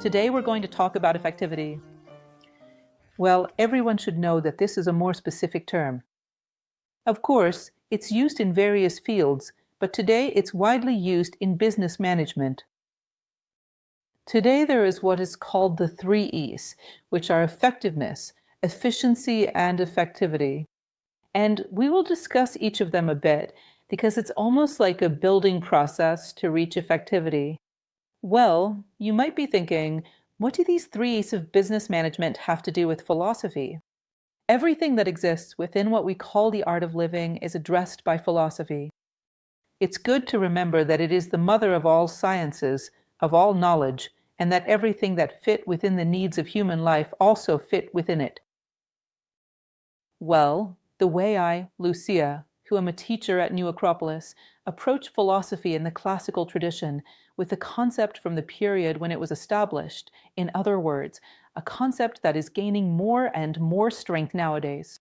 Today we're going to talk about effectivity. Well, everyone should know that this is a more specific term. Of course, it's used in various fields, but today it's widely used in business management. Today there is what is called the 3 E's, which are effectiveness, efficiency, and effectivity. And we will discuss each of them a bit, because it's almost like a building process to reach effectivity. Well, you might be thinking, what do these 3 E's of business management have to do with philosophy? Everything that exists within what we call the art of living is addressed by philosophy. It's good to remember that it is the mother of all sciences, of all knowledge, and that everything that fit within the needs of human life also fit within it. Well, the way I, Lucia, who am a teacher at New Acropolis, approach philosophy in the classical tradition with the concept from the period when it was established, in other words, a concept that is gaining more and more strength nowadays.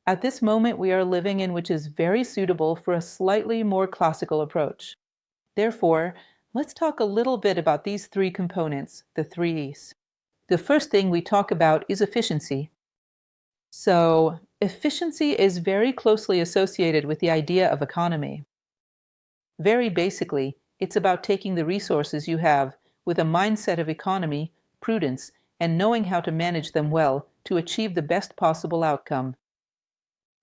At this moment we are living in which is very suitable for a slightly more classical approach. Therefore, let's talk a little bit about these 3 components, the 3 E's. The first thing we talk about is efficiency. So, efficiency is very closely associated with the idea of economy. Very basically, it's about taking the resources you have with a mindset of economy, prudence, and knowing how to manage them well to achieve the best possible outcome.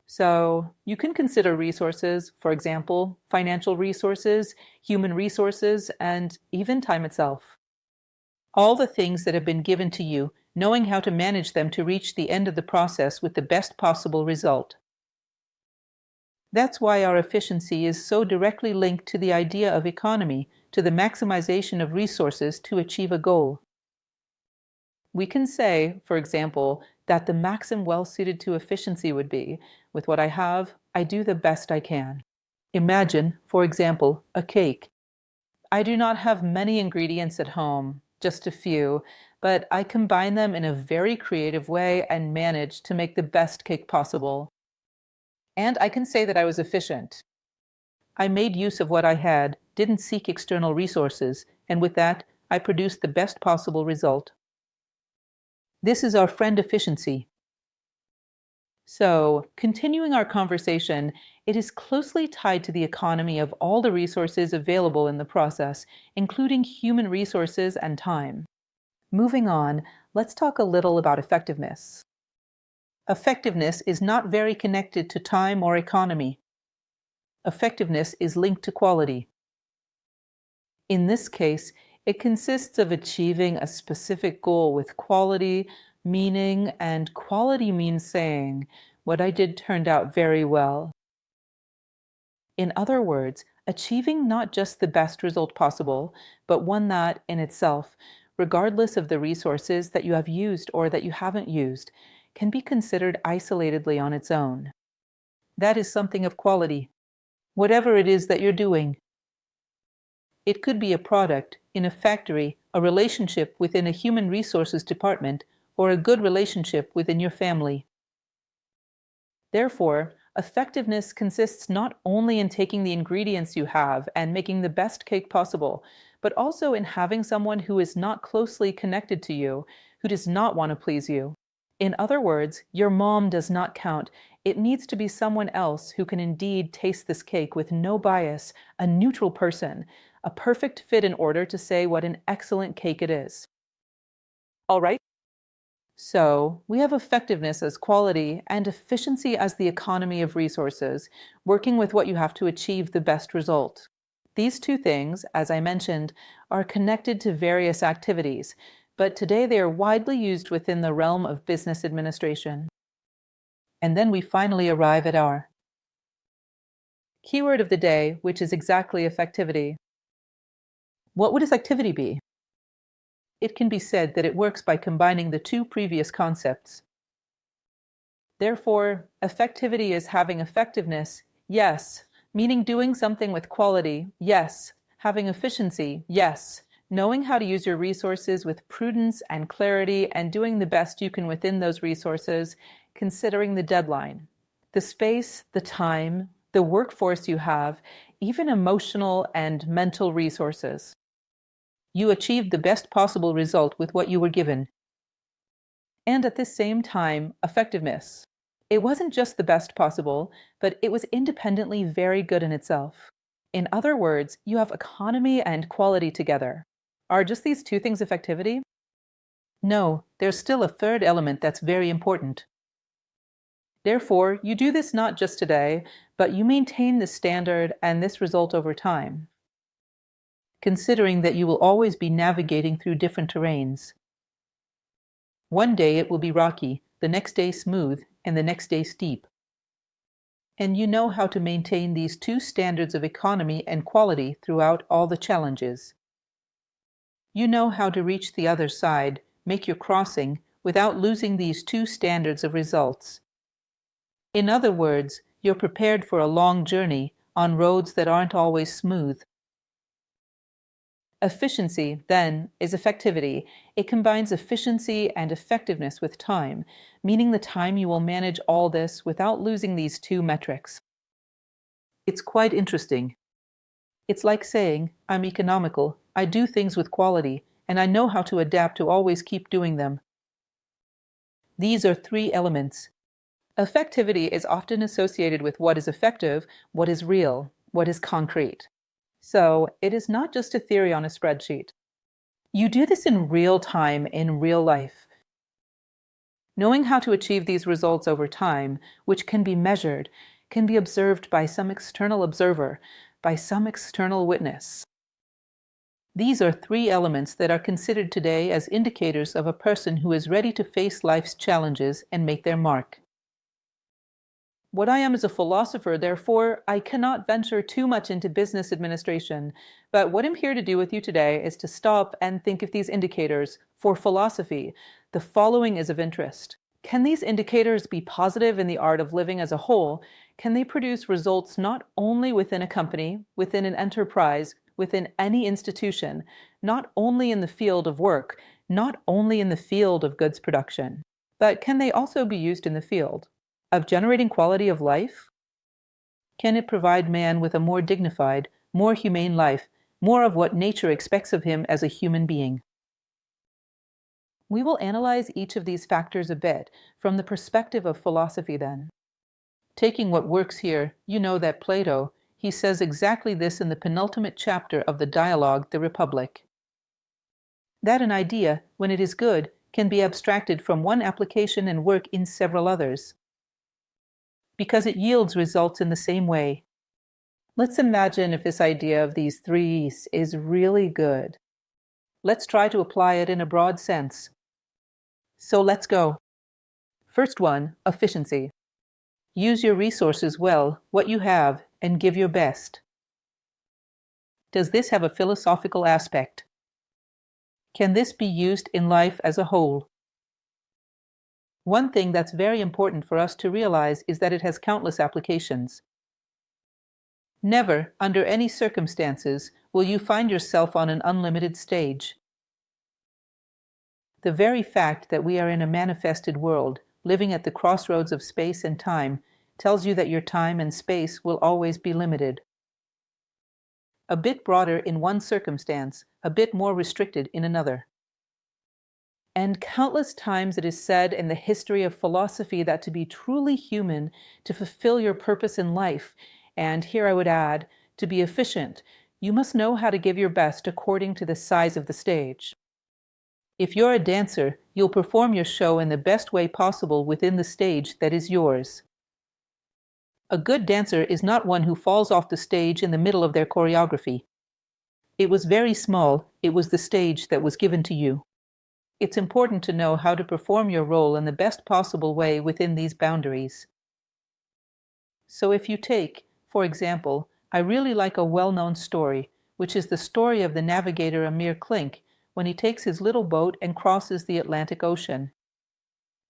So, you can consider resources, for example, financial resources, human resources, and even time itself. All the things that have been given to you, knowing how to manage them to reach the end of the process with the best possible result. That's why our efficiency is so directly linked to the idea of economy, to the maximization of resources to achieve a goal. We can say, for example, that the maxim well suited to efficiency would be, with what I have, I do the best I can. Imagine, for example, a cake. I do not have many ingredients at home, just a few, but I combine them in a very creative way and manage to make the best cake possible. And I can say that I was efficient. I made use of what I had, didn't seek external resources, and with that, I produced the best possible result. This is our friend efficiency. So, continuing our conversation, it is closely tied to the economy of all the resources available in the process, including human resources and time. Moving on, let's talk a little about effectiveness. Effectiveness is not very connected to time or economy. Effectiveness is linked to quality. In this case, it consists of achieving a specific goal with quality, meaning, and quality means saying, what I did turned out very well. In other words, achieving not just the best result possible, but one that, in itself, regardless of the resources that you have used or that you haven't used, can be considered isolatedly on its own. That is something of quality, whatever it is that you're doing. It could be a product, in a factory, a relationship within a human resources department, or a good relationship within your family. Therefore, effectiveness consists not only in taking the ingredients you have and making the best cake possible, but also in having someone who is not closely connected to you, who does not want to please you. In other words, your mom does not count. It needs to be someone else who can indeed taste this cake with no bias, a neutral person, a perfect fit in order to say what an excellent cake it is. All right? So, we have effectiveness as quality and efficiency as the economy of resources, working with what you have to achieve the best result. These 2 things, as I mentioned, are connected to various activities, but today they are widely used within the realm of business administration. And then we finally arrive at our keyword of the day, which is exactly effectivity. What would effectivity be? It can be said that it works by combining the 2 previous concepts. Therefore, effectivity is having effectiveness, yes, meaning doing something with quality, yes, having efficiency, yes, knowing how to use your resources with prudence and clarity and doing the best you can within those resources, considering the deadline, the space, the time, the workforce you have, even emotional and mental resources. You achieved the best possible result with what you were given. And at the same time, effectiveness. It wasn't just the best possible, but it was independently very good in itself. In other words, you have economy and quality together. Are just these two things effectivity? No, there's still a third element that's very important. Therefore, you do this not just today, but you maintain this standard and this result over time, considering that you will always be navigating through different terrains. One day it will be rocky, the next day smooth, and the next day steep. And you know how to maintain these two standards of economy and quality throughout all the challenges. You know how to reach the other side, make your crossing, without losing these two standards of results. In other words, you're prepared for a long journey on roads that aren't always smooth. Efficiency, then, is effectivity. It combines efficiency and effectiveness with time, meaning the time you will manage all this without losing these two metrics. It's quite interesting. It's like saying, I'm economical, I do things with quality, and I know how to adapt to always keep doing them. These are three elements. Effectivity is often associated with what is effective, what is real, what is concrete. So it is not just a theory on a spreadsheet. You do this in real time, in real life. Knowing how to achieve these results over time, which can be measured, can be observed by some external observer, by some external witness. These are three elements that are considered today as indicators of a person who is ready to face life's challenges and make their mark. What I am is a philosopher, therefore I cannot venture too much into business administration, but what I'm here to do with you today is to stop and think of these indicators. For philosophy, the following is of interest. Can these indicators be positive in the art of living as a whole? Can they produce results not only within a company, within an enterprise, within any institution, not only in the field of work, not only in the field of goods production, but can they also be used in the field of generating quality of life? Can it provide man with a more dignified, more humane life, more of what nature expects of him as a human being? We will analyze each of these factors a bit from the perspective of philosophy then. Taking what works here, you know that Plato, he says exactly this in the penultimate chapter of the dialogue, The Republic. That an idea, when it is good, can be abstracted from one application and work in several others, because it yields results in the same way. Let's imagine if this idea of these three is really good. Let's try to apply it in a broad sense. So let's go. First one, efficiency. Use your resources well, what you have, and give your best. Does this have a philosophical aspect? Can this be used in life as a whole? One thing that's very important for us to realize is that it has countless applications. Never, under any circumstances, will you find yourself on an unlimited stage. The very fact that we are in a manifested world, living at the crossroads of space and time, tells you that your time and space will always be limited. A bit broader in one circumstance, a bit more restricted in another. And countless times it is said in the history of philosophy that to be truly human, to fulfill your purpose in life, and here I would add, to be efficient, you must know how to give your best according to the size of the stage. If you're a dancer, you'll perform your show in the best way possible within the stage that is yours. A good dancer is not one who falls off the stage in the middle of their choreography. It was very small, it was the stage that was given to you. It's important to know how to perform your role in the best possible way within these boundaries. So if you take, for example, I really like a well-known story, which is the story of the navigator Amir Klink when he takes his little boat and crosses the Atlantic Ocean.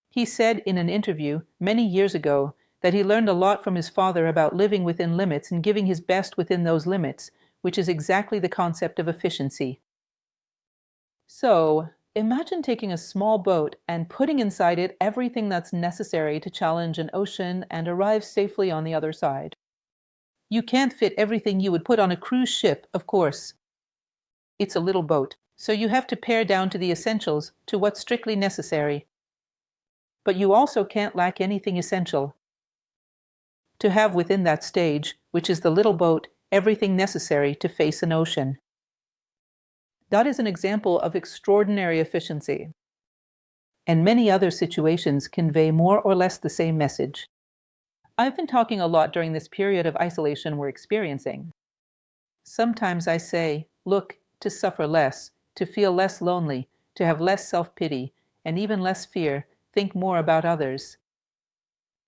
He said in an interview many years ago that he learned a lot from his father about living within limits and giving his best within those limits, which is exactly the concept of efficiency. So, imagine taking a small boat and putting inside it everything that's necessary to challenge an ocean and arrive safely on the other side. You can't fit everything you would put on a cruise ship, of course. It's a little boat. So you have to pare down to the essentials, to what's strictly necessary. But you also can't lack anything essential. To have within that stage, which is the little boat, everything necessary to face an ocean. That is an example of extraordinary efficiency. And many other situations convey more or less the same message. I've been talking a lot during this period of isolation we're experiencing. Sometimes I say, look, to suffer less, to feel less lonely, to have less self-pity, and even less fear, think more about others.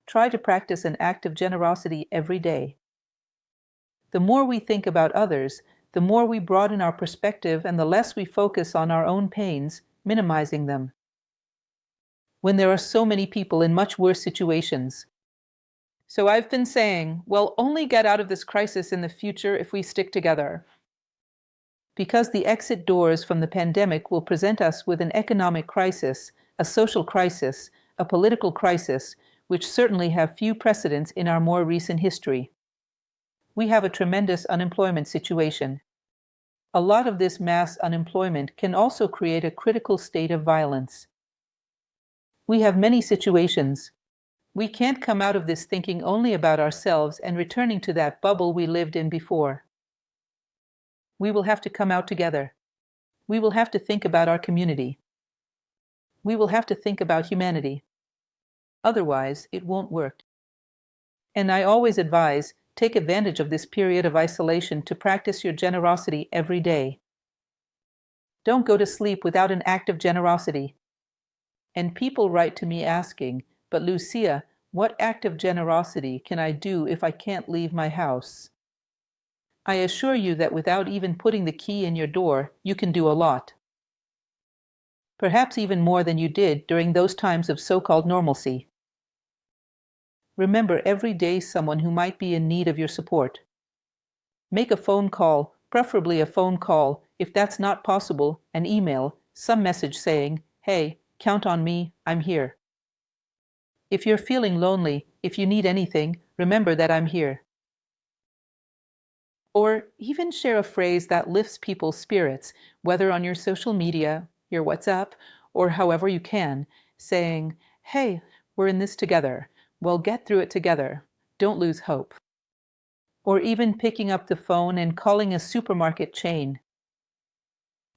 Try to practice an act of generosity every day. The more we think about others, the more we broaden our perspective and the less we focus on our own pains, minimizing them. When there are so many people in much worse situations. So I've been saying, we'll only get out of this crisis in the future if we stick together. Because the exit doors from the pandemic will present us with an economic crisis, a social crisis, a political crisis, which certainly have few precedents in our more recent history. We have a tremendous unemployment situation. A lot of this mass unemployment can also create a critical state of violence. We have many situations. We can't come out of this thinking only about ourselves and returning to that bubble we lived in before. We will have to come out together. We will have to think about our community. We will have to think about humanity. Otherwise, it won't work. And I always advise, take advantage of this period of isolation to practice your generosity every day. Don't go to sleep without an act of generosity. And people write to me asking, but Lucia, what act of generosity can I do if I can't leave my house? I assure you that without even putting the key in your door, you can do a lot. Perhaps even more than you did during those times of so-called normalcy. Remember every day someone who might be in need of your support. Make a phone call, preferably a phone call. If that's not possible, an email, some message saying, hey, count on me, I'm here. If you're feeling lonely, if you need anything, remember that I'm here. Or even share a phrase that lifts people's spirits, whether on your social media, your WhatsApp, or however you can, saying, hey, we're in this together. We'll get through it together. Don't lose hope. Or even picking up the phone and calling a supermarket chain.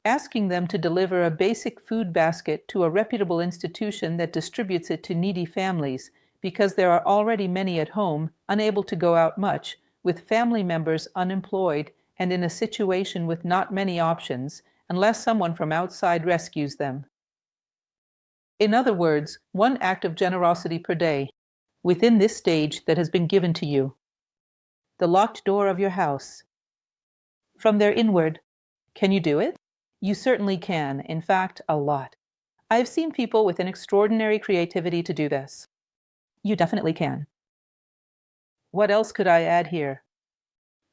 Asking them to deliver a basic food basket to a reputable institution that distributes it to needy families, because there are already many at home, unable to go out much, with family members unemployed and in a situation with not many options, unless someone from outside rescues them. In other words, one act of generosity per day, within this stage that has been given to you. The locked door of your house. From there inward, can you do it? You certainly can, in fact, a lot. I've seen people with an extraordinary creativity to do this. You definitely can. What else could I add here?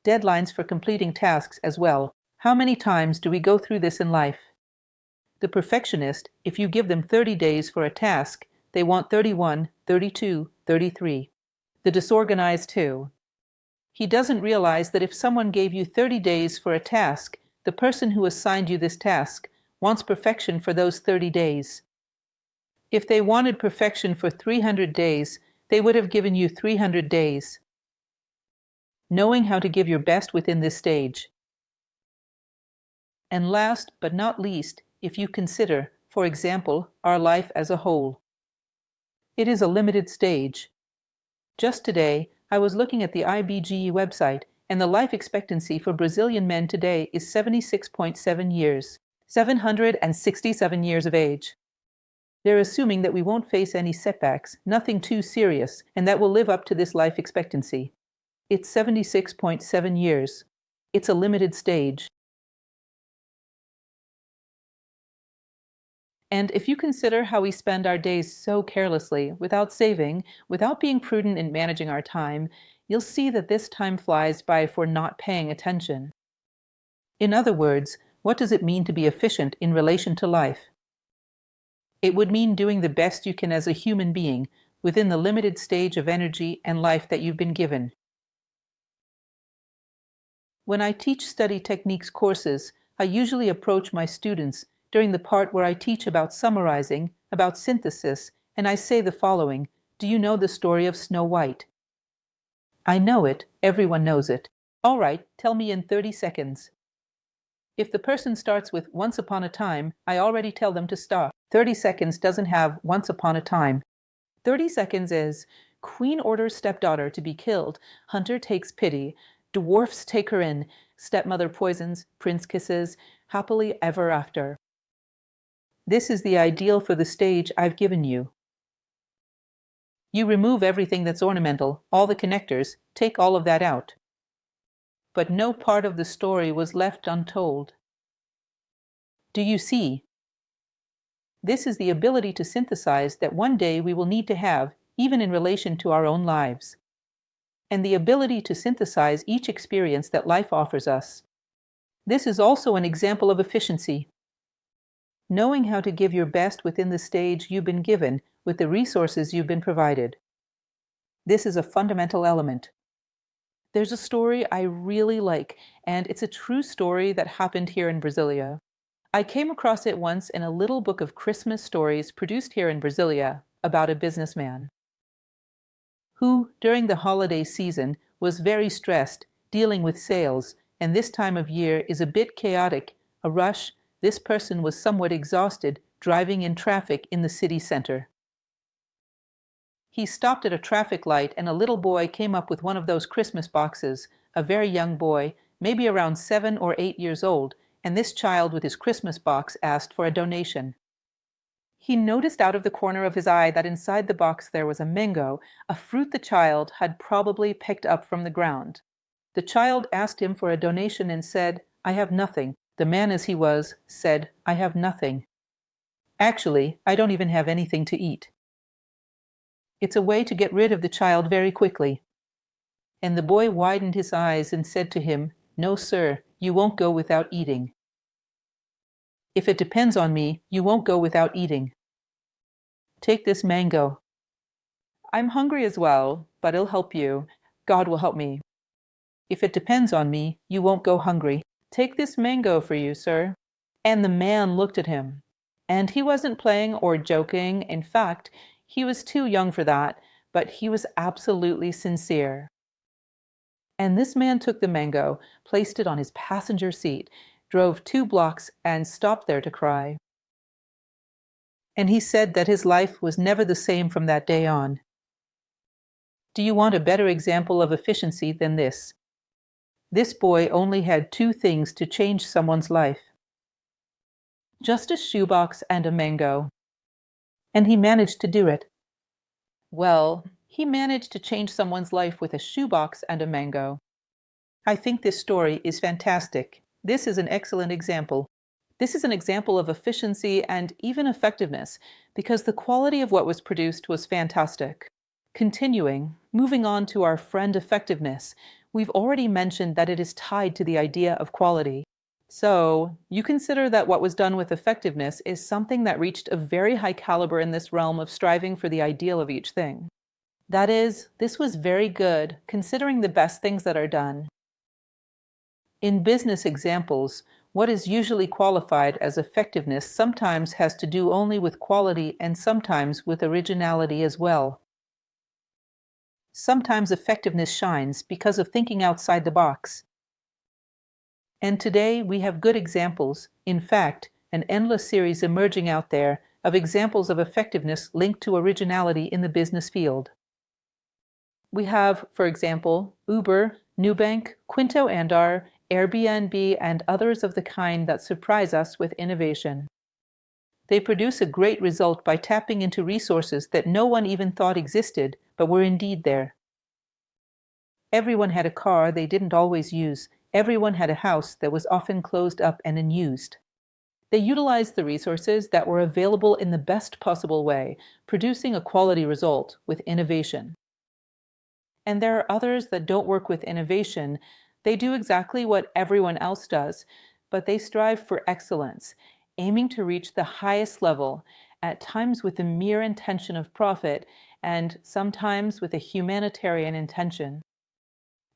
Deadlines for completing tasks as well. How many times do we go through this in life? The perfectionist, if you give them 30 days for a task, they want 31, 32, 33. The disorganized too. He doesn't realize that if someone gave you 30 days for a task, the person who assigned you this task wants perfection for those 30 days. If they wanted perfection for 300 days, they would have given you 300 days. Knowing how to give your best within this stage. And last but not least, if you consider, for example, our life as a whole. It is a limited stage. Just today, I was looking at the IBGE website, and the life expectancy for Brazilian men today is 76.7 years, 767 years of age. They're assuming that we won't face any setbacks, nothing too serious, and that we'll live up to this life expectancy. It's 76.7 years. It's a limited stage. And if you consider how we spend our days so carelessly, without saving, without being prudent in managing our time, you'll see that this time flies by if we're not paying attention. In other words, what does it mean to be efficient in relation to life? It would mean doing the best you can as a human being within the limited stage of energy and life that you've been given. When I teach study techniques courses, I usually approach my students during the part where I teach about summarizing, about synthesis, and I say the following: do you know the story of Snow White? I know it. Everyone knows it. All right, tell me in 30 seconds. If the person starts with once upon a time, I already tell them to stop. 30 seconds doesn't have once upon a time. 30 seconds is Queen orders stepdaughter to be killed. Hunter takes pity. Dwarfs take her in. Stepmother poisons. Prince kisses. Happily ever after. This is the ideal for the stage I've given you. You remove everything that's ornamental, all the connectors, take all of that out. But no part of the story was left untold. Do you see? This is the ability to synthesize that one day we will need to have, even in relation to our own lives. And the ability to synthesize each experience that life offers us. This is also an example of efficiency. Knowing how to give your best within the stage you've been given with the resources you've been provided. This is a fundamental element. There's a story I really like, and it's a true story that happened here in Brasilia. I came across it once in a little book of Christmas stories produced here in Brasilia about a businessman who, during the holiday season, was very stressed, dealing with sales, and this time of year is a bit chaotic, a rush. This person was somewhat exhausted, driving in traffic in the city center. He stopped at a traffic light and a little boy came up with one of those Christmas boxes, a very young boy, maybe around 7 or 8 years old, and this child with his Christmas box asked for a donation. He noticed out of the corner of his eye that inside the box there was a mango, a fruit the child had probably picked up from the ground. The child asked him for a donation and said, "I have nothing." The man, as he was, said, "I have nothing. Actually, I don't even have anything to eat." It's a way to get rid of the child very quickly. And the boy widened his eyes and said to him, "No, sir, you won't go without eating. If it depends on me, you won't go without eating. Take this mango. I'm hungry as well, but it'll help you. God will help me. If it depends on me, you won't go hungry. Take this mango for you, sir." And the man looked at him. And he wasn't playing or joking. In fact, he was too young for that, but he was absolutely sincere. And this man took the mango, placed it on his passenger seat, drove 2 blocks, and stopped there to cry. And he said that his life was never the same from that day on. Do you want a better example of efficiency than this? This boy only had 2 things to change someone's life. Just a shoebox and a mango. And he managed to do it. Well, he managed to change someone's life with a shoebox and a mango. I think this story is fantastic. This is an excellent example. This is an example of efficiency and even effectiveness, because the quality of what was produced was fantastic. Continuing, moving on to our friend effectiveness, we've already mentioned that it is tied to the idea of quality. So, you consider that what was done with effectiveness is something that reached a very high caliber in this realm of striving for the ideal of each thing. That is, this was very good, considering the best things that are done. In business examples, what is usually qualified as effectiveness sometimes has to do only with quality and sometimes with originality as well. Sometimes effectiveness shines because of thinking outside the box. And today we have good examples, in fact, an endless series emerging out there of examples of effectiveness linked to originality in the business field. We have, for example, Uber, Nubank, Quinto Andar, Airbnb, and others of the kind that surprise us with innovation. They produce a great result by tapping into resources that no one even thought existed, but were indeed there. Everyone had a car they didn't always use. Everyone had a house that was often closed up and unused. They utilized the resources that were available in the best possible way, producing a quality result with innovation. And there are others that don't work with innovation. They do exactly what everyone else does, but they strive for excellence, aiming to reach the highest level, at times with the mere intention of profit, and sometimes with a humanitarian intention.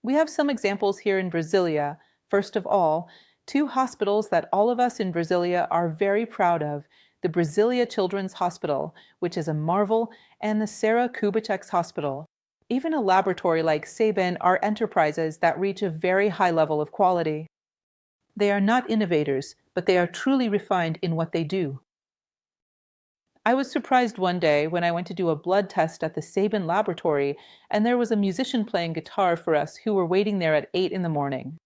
We have some examples here in Brasilia. First of all, Two hospitals that all of us in Brasilia are very proud of: the Brasilia Children's Hospital, which is a marvel, and the Sarah Kubitschek's Hospital. Even a laboratory like Sabin are enterprises that reach a very high level of quality. They are not innovators, but they are truly refined in what they do. I was surprised one day when I went to do a blood test at the Sabin laboratory, and there was a musician playing guitar for us who were waiting there at 8 in the morning.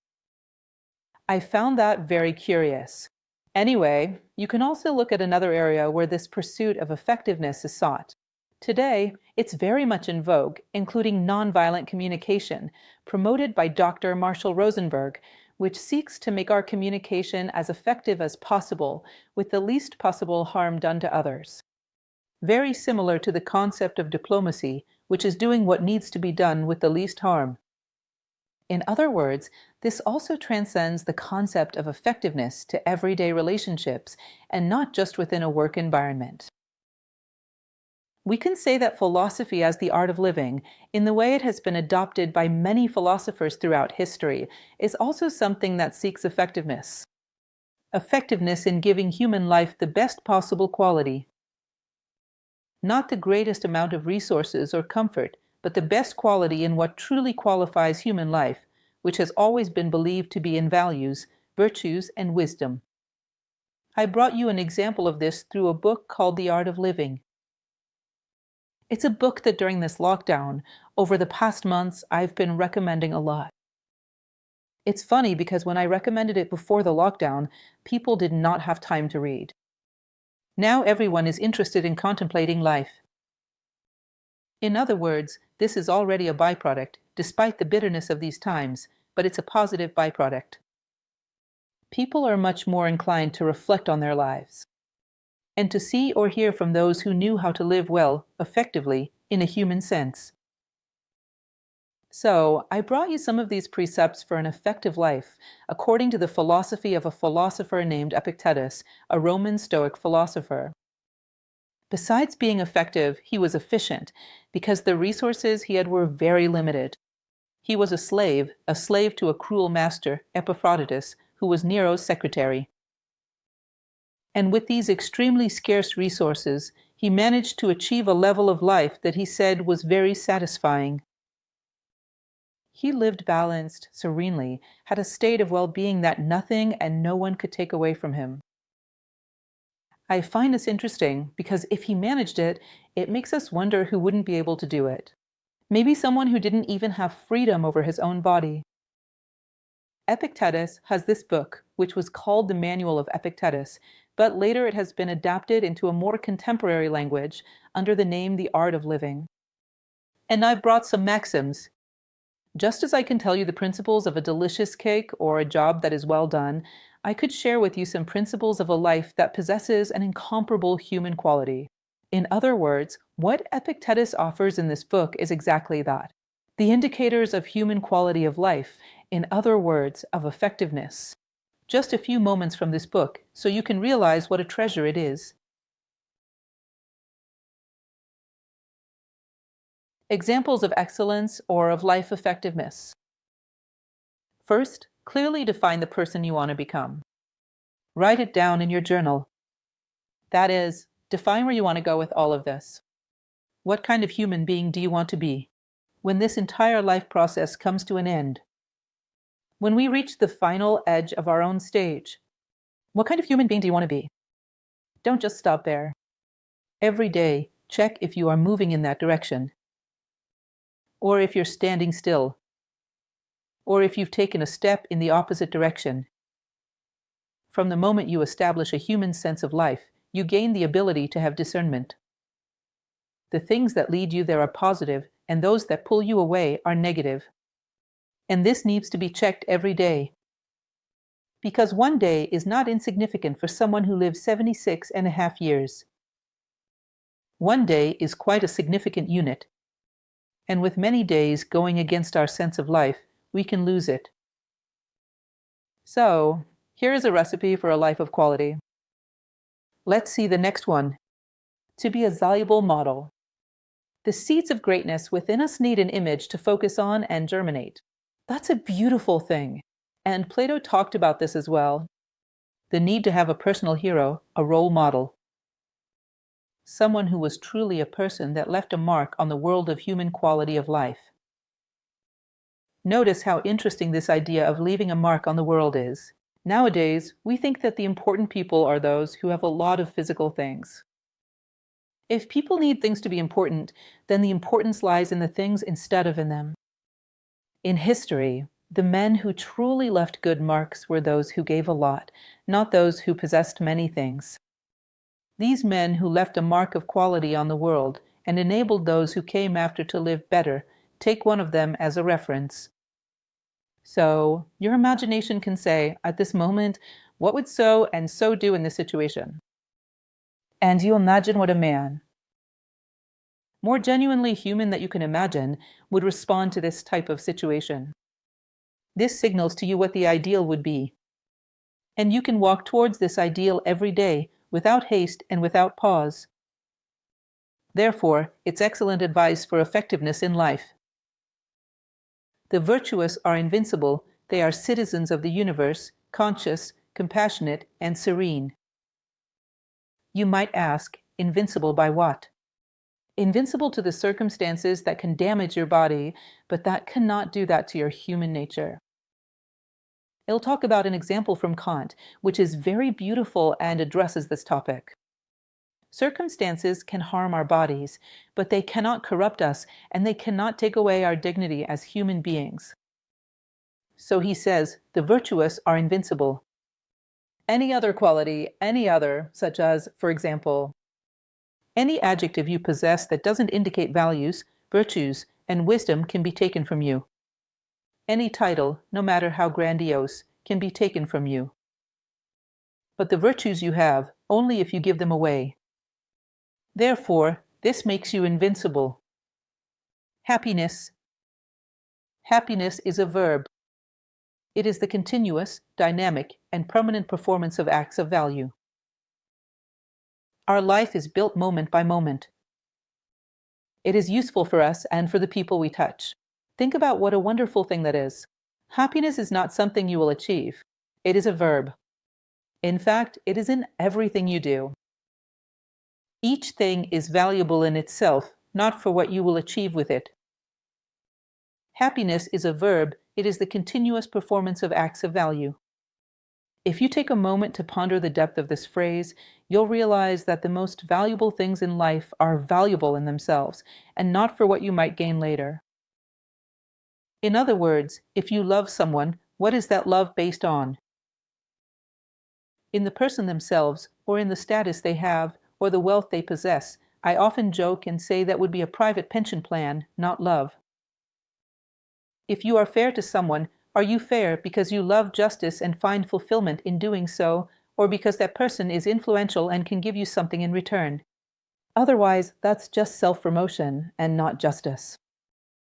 I found that very curious. Anyway, you can also look at another area where this pursuit of effectiveness is sought. Today, it's very much in vogue, including nonviolent communication, promoted by Dr. Marshall Rosenberg, which seeks to make our communication as effective as possible with the least possible harm done to others. Very similar to the concept of diplomacy, which is doing what needs to be done with the least harm. In other words, this also transcends the concept of effectiveness to everyday relationships and not just within a work environment. We can say that philosophy as the art of living, in the way it has been adopted by many philosophers throughout history, is also something that seeks effectiveness. Effectiveness in giving human life the best possible quality. Not the greatest amount of resources or comfort, but the best quality in what truly qualifies human life, which has always been believed to be in values, virtues, and wisdom. I brought you an example of this through a book called The Art of Living. It's a book that during this lockdown, over the past months, I've been recommending a lot. It's funny because when I recommended it before the lockdown, people did not have time to read. Now everyone is interested in contemplating life. In other words, this is already a byproduct, despite the bitterness of these times, but it's a positive byproduct. People are much more inclined to reflect on their lives, and to see or hear from those who knew how to live well, effectively, in a human sense. So, I brought you some of these precepts for an effective life, according to the philosophy of a philosopher named Epictetus, a Roman Stoic philosopher. Besides being effective, he was efficient, because the resources he had were very limited. He was a slave to a cruel master, Epaphroditus, who was Nero's secretary. And with these extremely scarce resources, he managed to achieve a level of life that he said was very satisfying. He lived balanced, serenely, had a state of well-being that nothing and no one could take away from him. I find this interesting because if he managed it, it makes us wonder who wouldn't be able to do it. Maybe someone who didn't even have freedom over his own body. Epictetus has this book, which was called the Manual of Epictetus, but later it has been adapted into a more contemporary language under the name The Art of Living. And I've brought some maxims. Just as I can tell you the principles of a delicious cake or a job that is well done, I could share with you some principles of a life that possesses an incomparable human quality. In other words, what Epictetus offers in this book is exactly that. The indicators of human quality of life, in other words, of effectiveness. Just a few moments from this book, so you can realize what a treasure it is. Examples of excellence or of life effectiveness. First, clearly define the person you want to become. Write it down in your journal. That is, define where you want to go with all of this. What kind of human being do you want to be when this entire life process comes to an end? When we reach the final edge of our own stage, what kind of human being do you want to be? Don't just stop there. Every day, check if you are moving in that direction, or if you're standing still, or if you've taken a step in the opposite direction. From the moment you establish a human sense of life, you gain the ability to have discernment. The things that lead you there are positive, and those that pull you away are negative. And this needs to be checked every day. Because one day is not insignificant for someone who lives 76 and a half years. One day is quite a significant unit. And with many days going against our sense of life, we can lose it. So, here is a recipe for a life of quality. Let's see the next one. To be a valuable model. The seeds of greatness within us need an image to focus on and germinate. That's a beautiful thing. And Plato talked about this as well. The need to have a personal hero, a role model. Someone who was truly a person that left a mark on the world of human quality of life. Notice how interesting this idea of leaving a mark on the world is. Nowadays, we think that the important people are those who have a lot of physical things. If people need things to be important, then the importance lies in the things instead of in them. In history, the men who truly left good marks were those who gave a lot, not those who possessed many things. These men who left a mark of quality on the world and enabled those who came after to live better, take one of them as a reference. So, your imagination can say, at this moment, what would so and so do in this situation? And you imagine what a man, more genuinely human that you can imagine, would respond to this type of situation. This signals to you what the ideal would be. And you can walk towards this ideal every day, without haste and without pause. Therefore, it's excellent advice for effectiveness in life. The virtuous are invincible. They are citizens of the universe, conscious, compassionate, and serene. You might ask, invincible by what? Invincible to the circumstances that can damage your body, but that cannot do that to your human nature. I'll talk about an example from Kant, which is very beautiful and addresses this topic. Circumstances can harm our bodies, but they cannot corrupt us, and they cannot take away our dignity as human beings. So he says, the virtuous are invincible. Any other quality, such as, for example, any adjective you possess that doesn't indicate values, virtues, and wisdom can be taken from you. Any title, no matter how grandiose, can be taken from you. But the virtues you have, only if you give them away. Therefore, this makes you invincible. Happiness. Happiness is a verb. It is the continuous, dynamic, and permanent performance of acts of value. Our life is built moment by moment. It is useful for us and for the people we touch. Think about what a wonderful thing that is. Happiness is not something you will achieve. It is a verb. In fact, it is in everything you do. Each thing is valuable in itself, not for what you will achieve with it. Happiness is a verb. It is the continuous performance of acts of value. If you take a moment to ponder the depth of this phrase, you'll realize that the most valuable things in life are valuable in themselves, and not for what you might gain later. In other words, if you love someone, what is that love based on? In the person themselves, or in the status they have, or the wealth they possess. I often joke and say that would be a private pension plan, not love. If you are fair to someone, are you fair because you love justice and find fulfillment in doing so, or because that person is influential and can give you something in return? Otherwise, that's just self-promotion and not justice.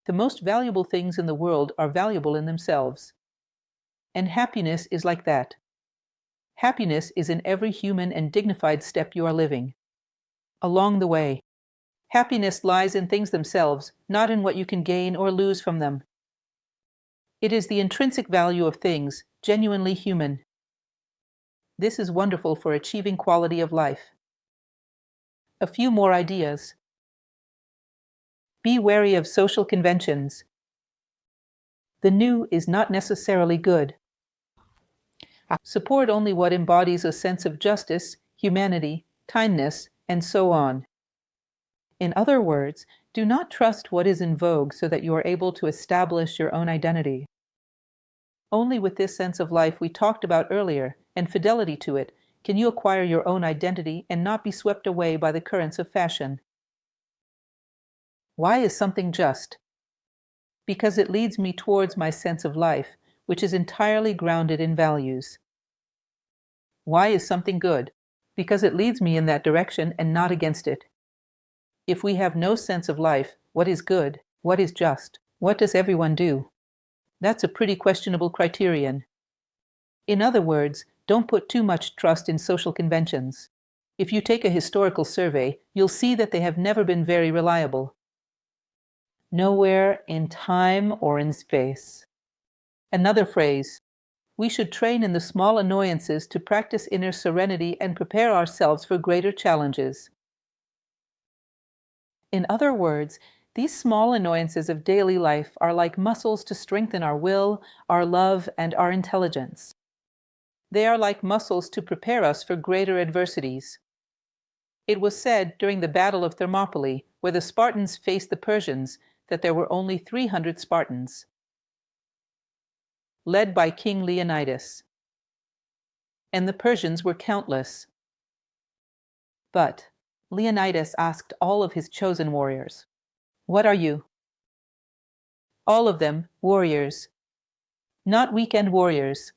The most valuable things in the world are valuable in themselves. And happiness is like that. Happiness is in every human and dignified step you are living. Along the way. Happiness lies in things themselves, not in what you can gain or lose from them. It is the intrinsic value of things, genuinely human. This is wonderful for achieving quality of life. A few more ideas. Be wary of social conventions. The new is not necessarily good. Support only what embodies a sense of justice, humanity, kindness, and so on. In other words, do not trust what is in vogue so that you are able to establish your own identity. Only with this sense of life we talked about earlier, and fidelity to it, can you acquire your own identity and not be swept away by the currents of fashion. Why is something just? Because it leads me towards my sense of life, which is entirely grounded in values. Why is something good? Because it leads me in that direction and not against it. If we have no sense of life, what is good? What is just? What does everyone do? That's a pretty questionable criterion. In other words, don't put too much trust in social conventions. If you take a historical survey, you'll see that they have never been very reliable. Nowhere in time or in space. Another phrase, We should train in the small annoyances to practice inner serenity and prepare ourselves for greater challenges. In other words, these small annoyances of daily life are like muscles to strengthen our will, our love, and our intelligence. They are like muscles to prepare us for greater adversities. It was said during the Battle of Thermopylae, where the Spartans faced the Persians, that there were only 300 Spartans, led by King Leonidas, and the Persians were countless. But Leonidas asked all of his chosen warriors, "What are you?" All of them warriors, not weekend warriors,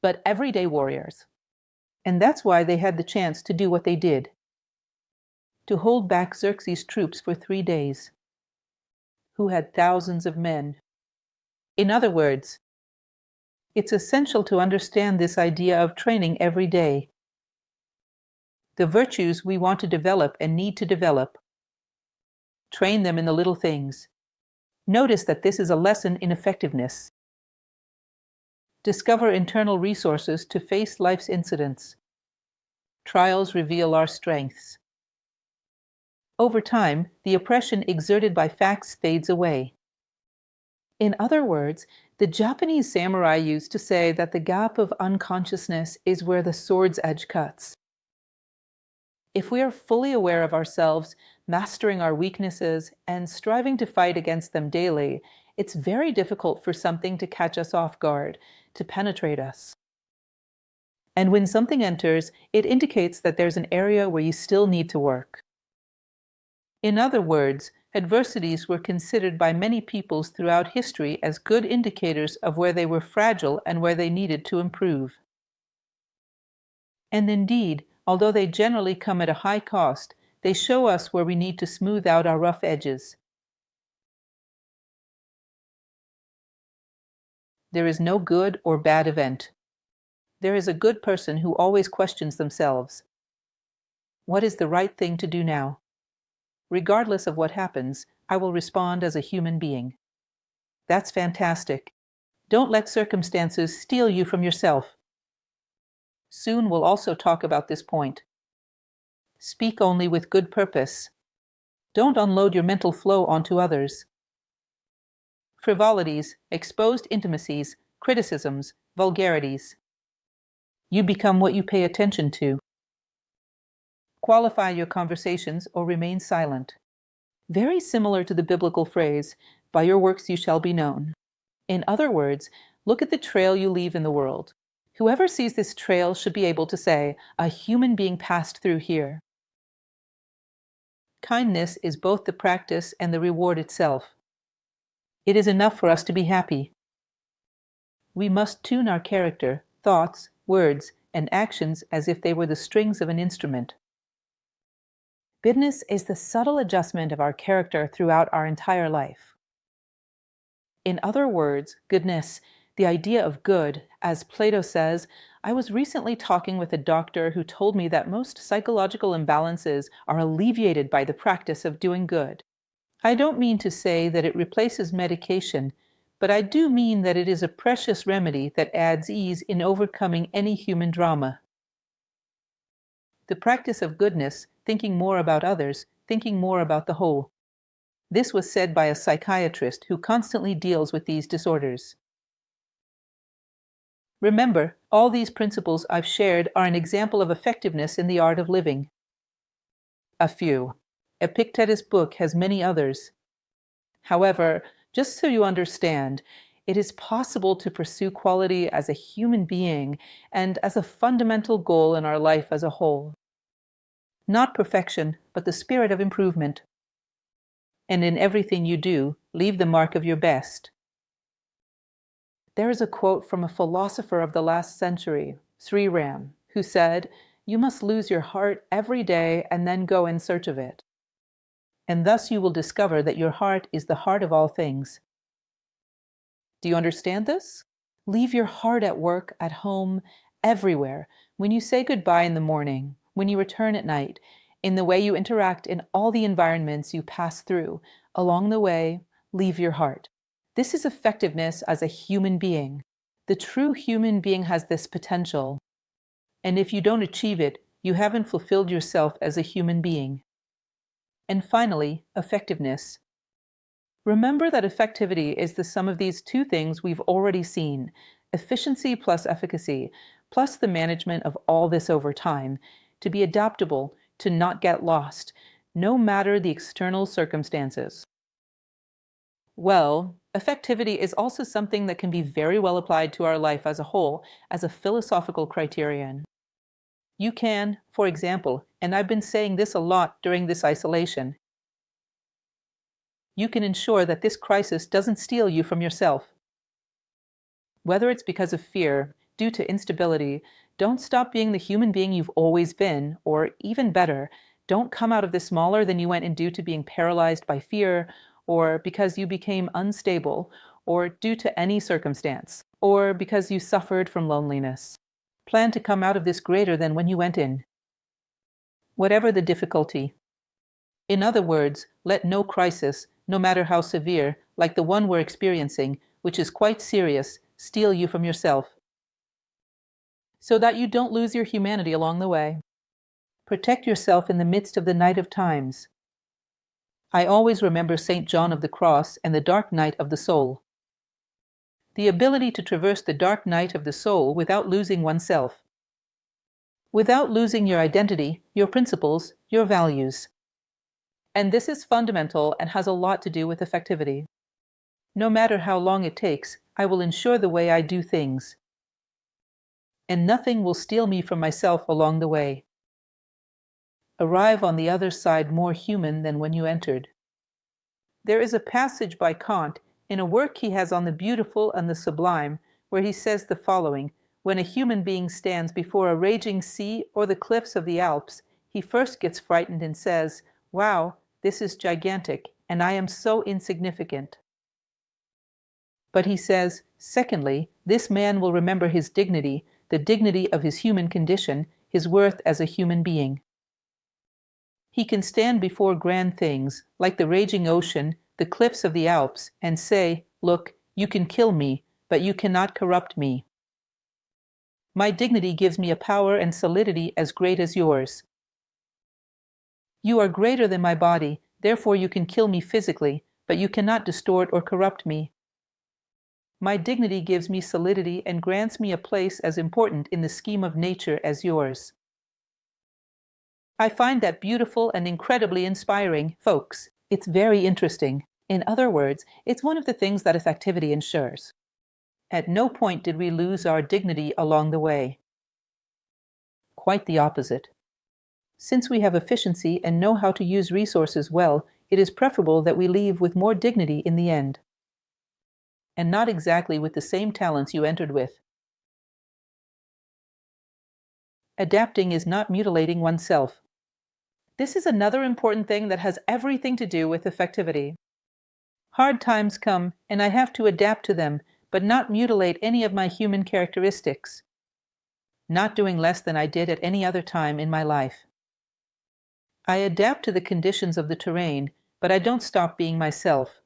but everyday warriors. And that's why they had the chance to do what they did, to hold back Xerxes' troops for 3 days, who had thousands of men. In other words, it's essential to understand this idea of training every day. The virtues we want to develop and need to develop. Train them in the little things. Notice that this is a lesson in effectiveness. Discover internal resources to face life's incidents. Trials reveal our strengths. Over time, the oppression exerted by facts fades away. In other words, the Japanese samurai used to say that the gap of unconsciousness is where the sword's edge cuts. If we are fully aware of ourselves, mastering our weaknesses, and striving to fight against them daily, it's very difficult for something to catch us off guard, to penetrate us. And when something enters, it indicates that there's an area where you still need to work. In other words, adversities were considered by many peoples throughout history as good indicators of where they were fragile and where they needed to improve. And indeed, although they generally come at a high cost, they show us where we need to smooth out our rough edges. There is no good or bad event. There is a good person who always questions themselves. What is the right thing to do now? Regardless of what happens, I will respond as a human being. That's fantastic. Don't let circumstances steal you from yourself. Soon we'll also talk about this point. Speak only with good purpose. Don't unload your mental flow onto others. Frivolities, exposed intimacies, criticisms, vulgarities. You become what you pay attention to. Qualify your conversations or remain silent. Very similar to the biblical phrase, "By your works you shall be known." In other words, look at the trail you leave in the world. Whoever sees this trail should be able to say, "A human being passed through here." Kindness is both the practice and the reward itself. It is enough for us to be happy. We must tune our character, thoughts, words, and actions as if they were the strings of an instrument. Goodness is the subtle adjustment of our character throughout our entire life. In other words, goodness, the idea of good, as Plato says, I was recently talking with a doctor who told me that most psychological imbalances are alleviated by the practice of doing good. I don't mean to say that it replaces medication, but I do mean that it is a precious remedy that adds ease in overcoming any human drama. The practice of goodness, thinking more about others, thinking more about the whole. This was said by a psychiatrist who constantly deals with these disorders. Remember, all these principles I've shared are an example of effectiveness in the art of living. A few. Epictetus' book has many others. However, just so you understand, it is possible to pursue quality as a human being and as a fundamental goal in our life as a whole. Not perfection, but the spirit of improvement. And in everything you do, leave the mark of your best. There is a quote from a philosopher of the last century, Sri Ram, who said, "You must lose your heart every day and then go in search of it. And thus you will discover that your heart is the heart of all things." Do you understand this? Leave your heart at work, at home, everywhere. When you say goodbye in the morning, when you return at night, in the way you interact in all the environments you pass through, along the way, leave your heart. This is effectiveness as a human being. The true human being has this potential, and if you don't achieve it, you haven't fulfilled yourself as a human being. And finally, effectiveness. Remember that effectivity is the sum of these two things we've already seen: efficiency plus efficacy, plus the management of all this over time, to be adaptable, to not get lost, no matter the external circumstances. Well, effectivity is also something that can be very well applied to our life as a whole as a philosophical criterion. You can, for example, and I've been saying this a lot during this isolation, you can ensure that this crisis doesn't steal you from yourself. Whether it's because of fear, due to instability, don't stop being the human being you've always been, or even better, don't come out of this smaller than you went in due to being paralyzed by fear, or because you became unstable, or due to any circumstance, or because you suffered from loneliness. Plan to come out of this greater than when you went in, whatever the difficulty. In other words, let no crisis, no matter how severe, like the one we're experiencing, which is quite serious, steal you from yourself, so that you don't lose your humanity along the way. Protect yourself in the midst of the night of times. I always remember St. John of the Cross and the dark night of the soul. The ability to traverse the dark night of the soul without losing oneself, without losing your identity, your principles, your values. And this is fundamental and has a lot to do with effectivity. No matter how long it takes, I will ensure the way I do things, and nothing will steal me from myself along the way. Arrive on the other side more human than when you entered. There is a passage by Kant in a work he has on the beautiful and the sublime, where he says the following: when a human being stands before a raging sea or the cliffs of the Alps, he first gets frightened and says, "Wow, this is gigantic, and I am so insignificant." But he says, secondly, this man will remember his dignity, the dignity of his human condition, his worth as a human being. He can stand before grand things, like the raging ocean, the cliffs of the Alps, and say, "Look, you can kill me, but you cannot corrupt me. My dignity gives me a power and solidity as great as yours. You are greater than my body, therefore you can kill me physically, but you cannot distort or corrupt me. My dignity gives me solidity and grants me a place as important in the scheme of nature as yours." I find that beautiful and incredibly inspiring, folks. It's very interesting. In other words, it's one of the things that effectivity ensures. At no point did we lose our dignity along the way. Quite the opposite. Since we have efficiency and know how to use resources well, it is preferable that we leave with more dignity in the end, and not exactly with the same talents you entered with. Adapting is not mutilating oneself. This is another important thing that has everything to do with effectivity. Hard times come, and I have to adapt to them, but not mutilate any of my human characteristics. Not doing less than I did at any other time in my life. I adapt to the conditions of the terrain, but I don't stop being myself.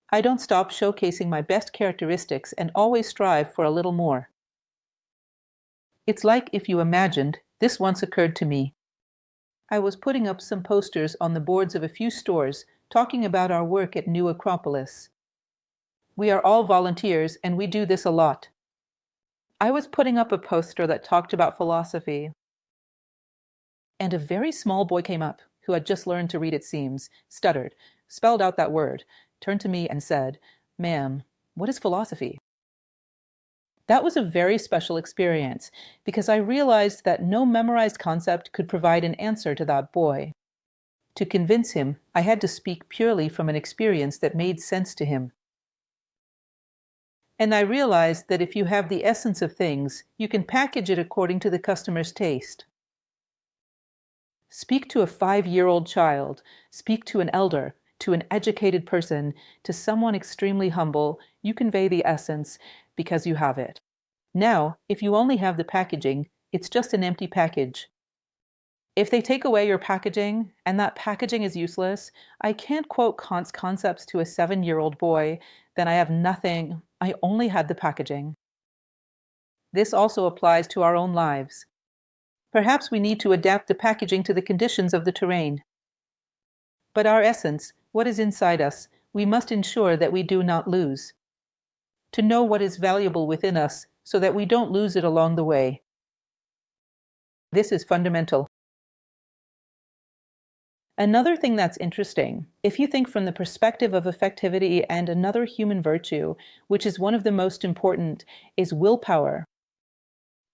I don't stop showcasing my best characteristics and always strive for a little more. It's like if you imagined, this once occurred to me. I was putting up some posters on the boards of a few stores talking about our work at New Acropolis. We are all volunteers, and we do this a lot. I was putting up a poster that talked about philosophy, and a very small boy came up, who had just learned to read, it seems, stuttered, spelled out that word, turned to me and said, "Ma'am, what is philosophy?" That was a very special experience, because I realized that no memorized concept could provide an answer to that boy. To convince him, I had to speak purely from an experience that made sense to him. And I realized that if you have the essence of things, you can package it according to the customer's taste. Speak to a 5-year-old child, speak to an elder, to an educated person, to someone extremely humble, you convey the essence because you have it. Now, if you only have the packaging, it's just an empty package. If they take away your packaging, and that packaging is useless, I can't quote Kant's concepts to a 7-year-old boy, then I have nothing. I only had the packaging. This also applies to our own lives. Perhaps we need to adapt the packaging to the conditions of the terrain. But our essence, what is inside us, we must ensure that we do not lose. To know what is valuable within us so that we don't lose it along the way. This is fundamental. Another thing that's interesting, if you think from the perspective of effectivity and another human virtue, which is one of the most important, is willpower.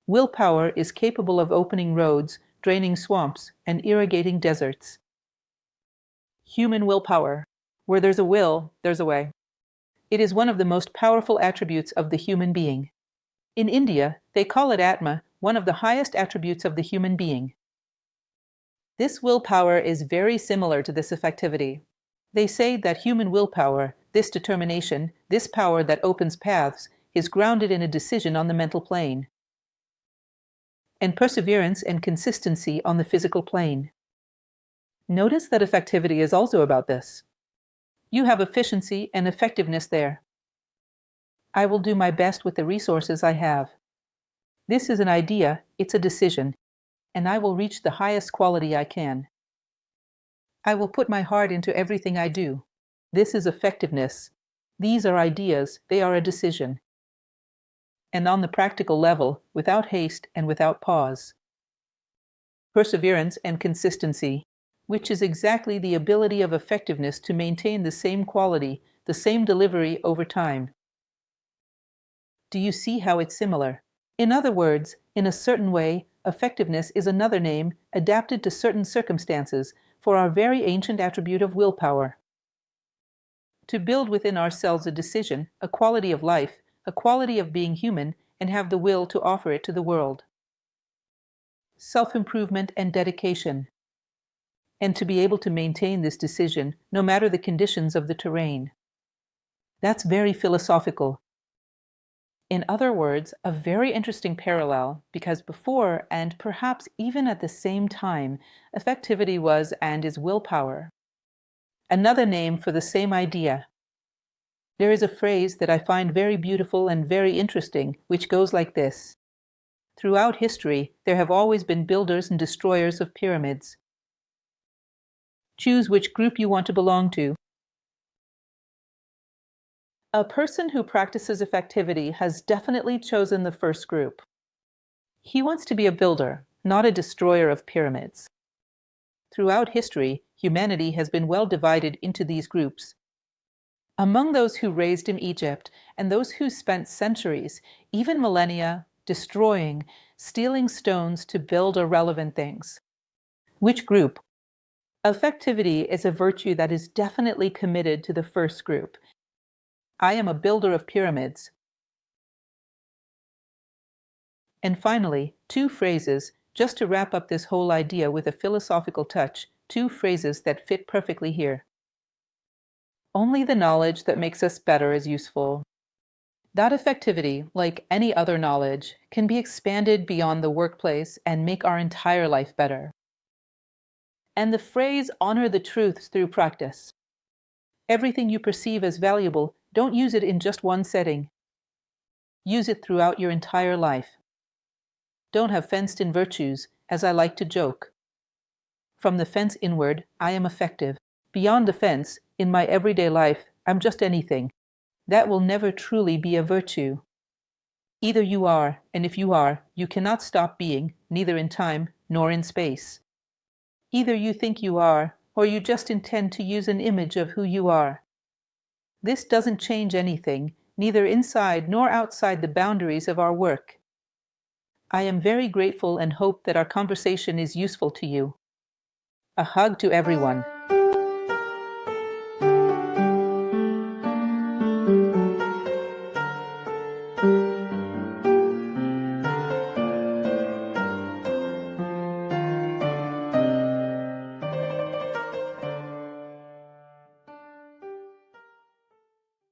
Willpower is capable of opening roads, draining swamps, and irrigating deserts. Human willpower. Where there's a will, there's a way. It is one of the most powerful attributes of the human being. In India, they call it Atma, one of the highest attributes of the human being. This willpower is very similar to this effectivity. They say that human willpower, this determination, this power that opens paths, is grounded in a decision on the mental plane, and perseverance and consistency on the physical plane. Notice that effectivity is also about this. You have efficiency and effectiveness there. I will do my best with the resources I have. This is an idea, it's a decision, and I will reach the highest quality I can. I will put my heart into everything I do. This is effectiveness. These are ideas, they are a decision. And on the practical level, without haste and without pause. Perseverance and consistency, which is exactly the ability of effectiveness to maintain the same quality, the same delivery over time. Do you see how it's similar? In other words, in a certain way, effectiveness is another name adapted to certain circumstances for our very ancient attribute of willpower. To build within ourselves a decision, a quality of life, a quality of being human, and have the will to offer it to the world. Self-improvement and dedication. And to be able to maintain this decision no matter the conditions of the terrain. That's very philosophical. In other words, a very interesting parallel, because before, and perhaps even at the same time, effectivity was and is willpower. Another name for the same idea. There is a phrase that I find very beautiful and very interesting, which goes like this. Throughout history, there have always been builders and destroyers of pyramids. Choose which group you want to belong to. A person who practices effectivity has definitely chosen the first group. He wants to be a builder, not a destroyer of pyramids. Throughout history, humanity has been well divided into these groups. Among those who raised in Egypt and those who spent centuries, even millennia, destroying, stealing stones to build irrelevant things. Which group? Effectivity is a virtue that is definitely committed to the first group. I am a builder of pyramids. And finally, two phrases, just to wrap up this whole idea with a philosophical touch, two phrases that fit perfectly here. Only the knowledge that makes us better is useful. That effectivity, like any other knowledge, can be expanded beyond the workplace and make our entire life better. And the phrase, honor the truths through practice. Everything you perceive as valuable, don't use it in just one setting. Use it throughout your entire life. Don't have fenced-in virtues, as I like to joke. From the fence inward, I am effective. Beyond the fence, in my everyday life, I'm just anything. That will never truly be a virtue. Either you are, and if you are, you cannot stop being, neither in time nor in space. Either you think you are, or you just intend to use an image of who you are. This doesn't change anything, neither inside nor outside the boundaries of our work. I am very grateful and hope that our conversation is useful to you. A hug to everyone.